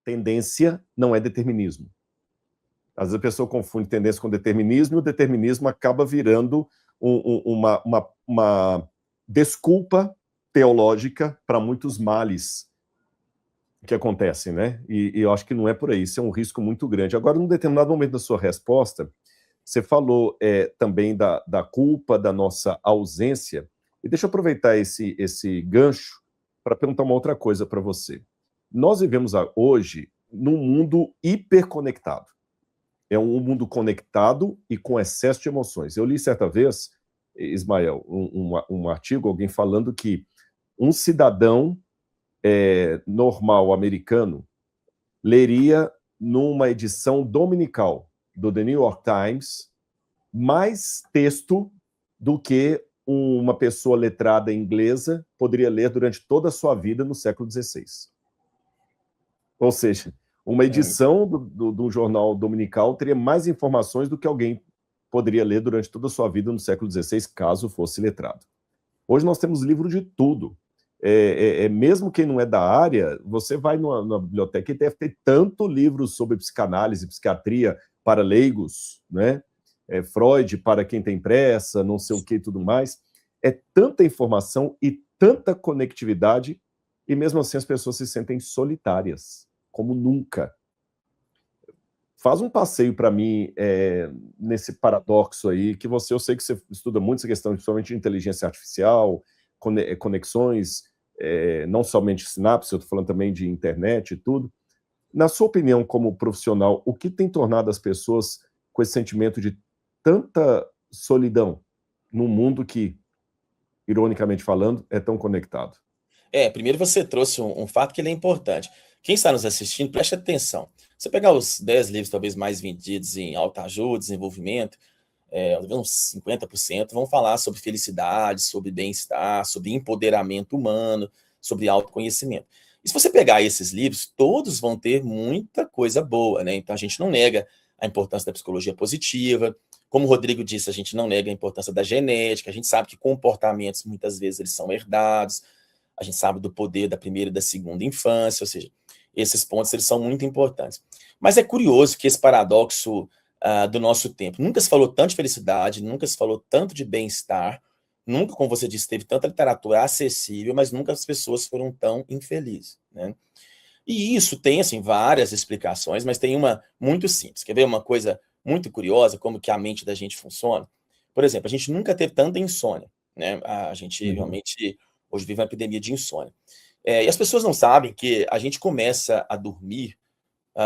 tendência não é determinismo. Às vezes a pessoa confunde tendência com determinismo, e o determinismo acaba virando uma desculpa teológica para muitos males que acontecem, né? E eu acho que não é por aí, isso é um risco muito grande. Agora, num determinado momento da sua resposta, você falou também da culpa, da nossa ausência, e deixa eu aproveitar esse gancho para perguntar uma outra coisa para você. Nós vivemos hoje num mundo hiperconectado. É um mundo conectado e com excesso de emoções. Eu li certa vez, Ismael, um artigo, alguém falando que um cidadão normal americano leria numa edição dominical do The New York Times mais texto do que uma pessoa letrada inglesa poderia ler durante toda a sua vida no século XVI. Ou seja, uma edição do jornal dominical teria mais informações do que alguém poderia ler durante toda a sua vida no século XVI, caso fosse letrado. Hoje nós temos livro de tudo. Mesmo quem não é da área, você vai na biblioteca e deve ter tanto livro sobre psicanálise, psiquiatria para leigos, né? Freud para quem tem pressa, não sei o que e tudo mais. É tanta informação e tanta conectividade, e mesmo assim as pessoas se sentem solitárias, como nunca. Faz um passeio para mim nesse paradoxo aí, que eu sei que você estuda muito essa questão, principalmente de inteligência artificial, conexões, não somente sinapse, eu estou falando também de internet e tudo. Na sua opinião, como profissional, o que tem tornado as pessoas com esse sentimento de tanta solidão num mundo que, ironicamente falando, é tão conectado? Primeiro você trouxe um fato que ele é importante. Quem está nos assistindo, preste atenção. Você pegar os 10 livros talvez mais vendidos em autoajuda, desenvolvimento, uns 50% vão falar sobre felicidade, sobre bem-estar, sobre empoderamento humano, sobre autoconhecimento. E se você pegar esses livros, todos vão ter muita coisa boa, né? Então a gente não nega a importância da psicologia positiva. Como o Rodrigo disse, a gente não nega a importância da genética, a gente sabe que comportamentos, muitas vezes, eles são herdados, a gente sabe do poder da primeira e da segunda infância, ou seja, esses pontos eles são muito importantes. Mas é curioso que esse paradoxo do nosso tempo, nunca se falou tanto de felicidade, nunca se falou tanto de bem-estar, nunca, como você disse, teve tanta literatura acessível, mas nunca as pessoas foram tão infelizes, né? E isso tem, assim, várias explicações, mas tem uma muito simples. Quer ver uma coisa muito curiosa, como que a mente da gente funciona? Por exemplo, a gente nunca teve tanta insônia, né? A gente realmente hoje vive uma epidemia de insônia. E as pessoas não sabem que a gente começa a dormir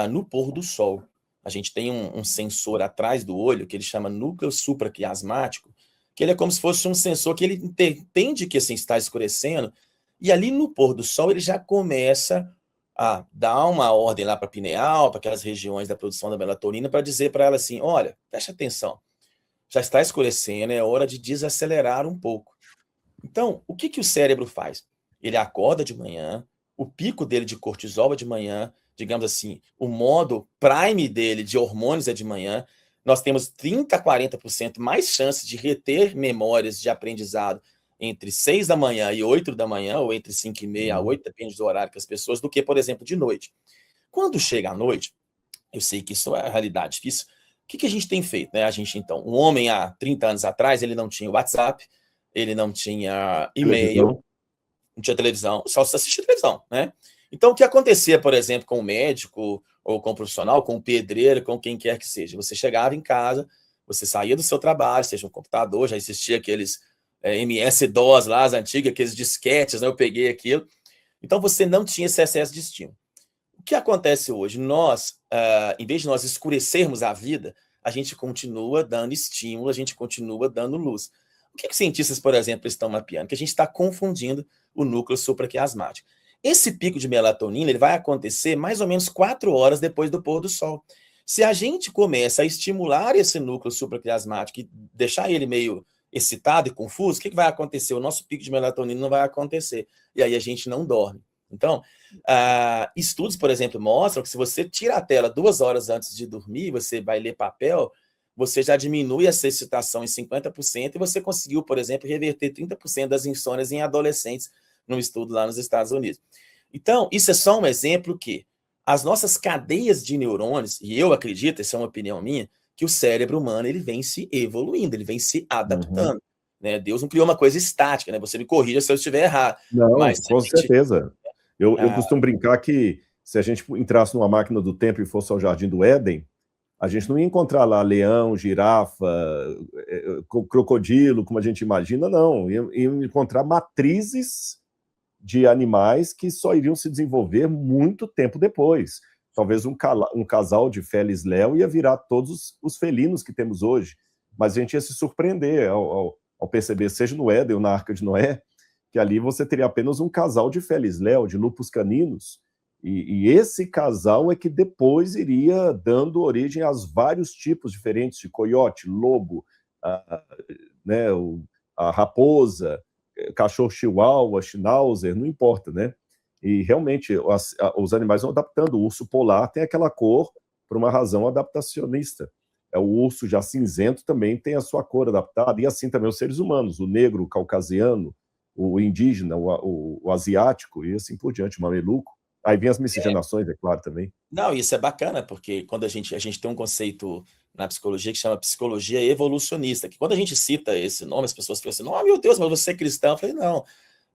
no pôr do sol. A gente tem um sensor atrás do olho, que ele chama núcleo supraquiasmático, que ele é como se fosse um sensor que ele entende que assim, está escurecendo, e ali no pôr do sol ele já começa a dar uma ordem lá para a pineal, para aquelas regiões da produção da melatonina, para dizer para ela assim, olha, preste atenção, já está escurecendo, é hora de desacelerar um pouco. Então, o que o cérebro faz? Ele acorda de manhã, o pico dele de cortisol é de manhã, digamos assim, o modo prime dele de hormônios é de manhã, nós temos 30% a 40% mais chances de reter memórias de aprendizado entre 6 da manhã e 8 da manhã, ou entre 5 e meia a 8, depende do horário que as pessoas, do que, por exemplo, de noite. Quando chega à noite, eu sei que isso é a realidade difícil, o que a gente tem feito, né? A gente, então, um homem há 30 anos atrás, ele não tinha WhatsApp, ele não tinha e-mail, não tinha televisão, só se assistia televisão, né? Então, o que acontecia, por exemplo, com o médico, ou com o profissional, com o pedreiro, com quem quer que seja? Você chegava em casa, você saía do seu trabalho, seja um computador, já existia aqueles MS-DOS lá, as antigas, aqueles disquetes, né? Eu peguei aquilo. Então, você não tinha esse excesso de estímulo. O que acontece hoje? Nós, em vez de nós escurecermos a vida, a gente continua dando estímulo, a gente continua dando luz. O que os cientistas, por exemplo, estão mapeando? Que a gente está confundindo o núcleo supraquiasmático. Esse pico de melatonina ele vai acontecer mais ou menos 4 horas depois do pôr do sol. Se a gente começa a estimular esse núcleo supraquiasmático e deixar ele meio excitado e confuso, o que vai acontecer? O nosso pico de melatonina não vai acontecer. E aí a gente não dorme. Então, estudos, por exemplo, mostram que se você tira a tela 2 horas antes de dormir, você vai ler papel, você já diminui essa excitação em 50% e você conseguiu, por exemplo, reverter 30% das insônias em adolescentes num estudo lá nos Estados Unidos. Então, isso é só um exemplo que as nossas cadeias de neurônios, e eu acredito, essa é uma opinião minha, que o cérebro humano ele vem se evoluindo, ele vem se adaptando. Né? Deus não criou uma coisa estática, né? Você me corrija se eu estiver errado. Não, Mas com certeza. Eu costumo brincar que se a gente entrasse numa máquina do tempo e fosse ao Jardim do Éden, a gente não ia encontrar lá leão, girafa, crocodilo, como a gente imagina, não. Ia encontrar matrizes de animais que só iriam se desenvolver muito tempo depois. Talvez um casal de Felis Léo ia virar todos os felinos que temos hoje, mas a gente ia se surpreender ao perceber, seja no Éden ou na Arca de Noé, que ali você teria apenas um casal de Felis Léo, de lupus caninos, e esse casal é que depois iria dando origem aos vários tipos diferentes de coiote, lobo, né, a raposa, cachorro chihuahua, schnauzer, não importa, né? E realmente os animais vão adaptando. O urso polar tem aquela cor por uma razão adaptacionista. O urso já cinzento também tem a sua cor adaptada, e assim também os seres humanos, o negro, o caucasiano, o indígena, o asiático, e assim por diante, o mameluco. Aí vem as miscigenações, é claro, também. Não, isso é bacana, porque quando a gente tem um conceito na psicologia que chama psicologia evolucionista, que quando a gente cita esse nome, as pessoas ficam assim, oh, meu Deus, mas você é cristão? Eu falei, não,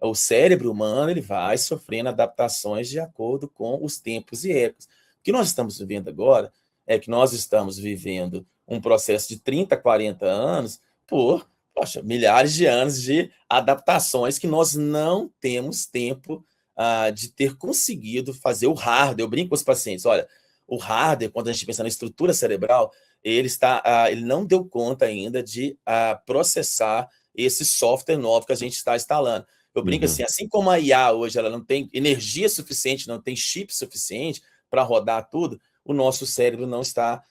o cérebro humano ele vai sofrendo adaptações de acordo com os tempos e épocas. O que nós estamos vivendo agora é que nós estamos vivendo um processo de 30, 40 anos por, poxa, milhares de anos de adaptações que nós não temos tempo de ter conseguido fazer o hardware. Eu brinco com os pacientes, olha, o hardware, quando a gente pensa na estrutura cerebral, ele não deu conta ainda de processar esse software novo que a gente está instalando. Eu brinco assim como a IA hoje ela não tem energia suficiente, não tem chip suficiente para rodar tudo, o nosso cérebro não está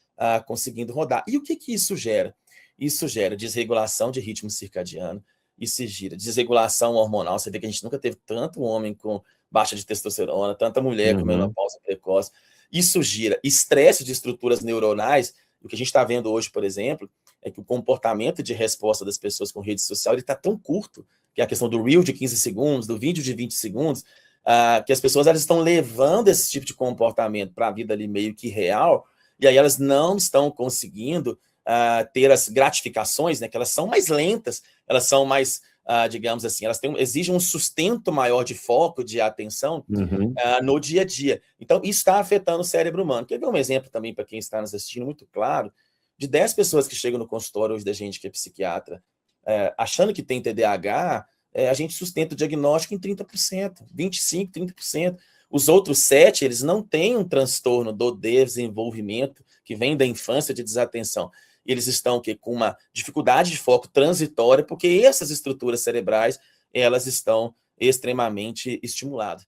conseguindo rodar. E o que isso gera? Isso gera desregulação de ritmo circadiano, isso gira desregulação hormonal. Você vê que a gente nunca teve tanto homem com baixa de testosterona, tanta mulher com menopausa precoce. Isso gira estresse de estruturas neuronais. O que a gente está vendo hoje, por exemplo, é que o comportamento de resposta das pessoas com rede social está tão curto, que é a questão do Reel de 15 segundos, do vídeo de 20 segundos, que as pessoas elas estão levando esse tipo de comportamento para a vida ali meio que real, e aí elas não estão conseguindo ter as gratificações, né, que elas são mais lentas, elas são mais, digamos assim, elas exigem um sustento maior de foco, de atenção no dia a dia. Então, isso está afetando o cérebro humano. Quer ver um exemplo também para quem está nos assistindo, muito claro, de 10 pessoas que chegam no consultório hoje da gente, que é psiquiatra, achando que tem TDAH, a gente sustenta o diagnóstico em 30%, 25%, 30%. Os outros 7, eles não têm um transtorno do desenvolvimento que vem da infância de desatenção. Eles estão com uma dificuldade de foco transitória, porque essas estruturas cerebrais, elas estão extremamente estimuladas.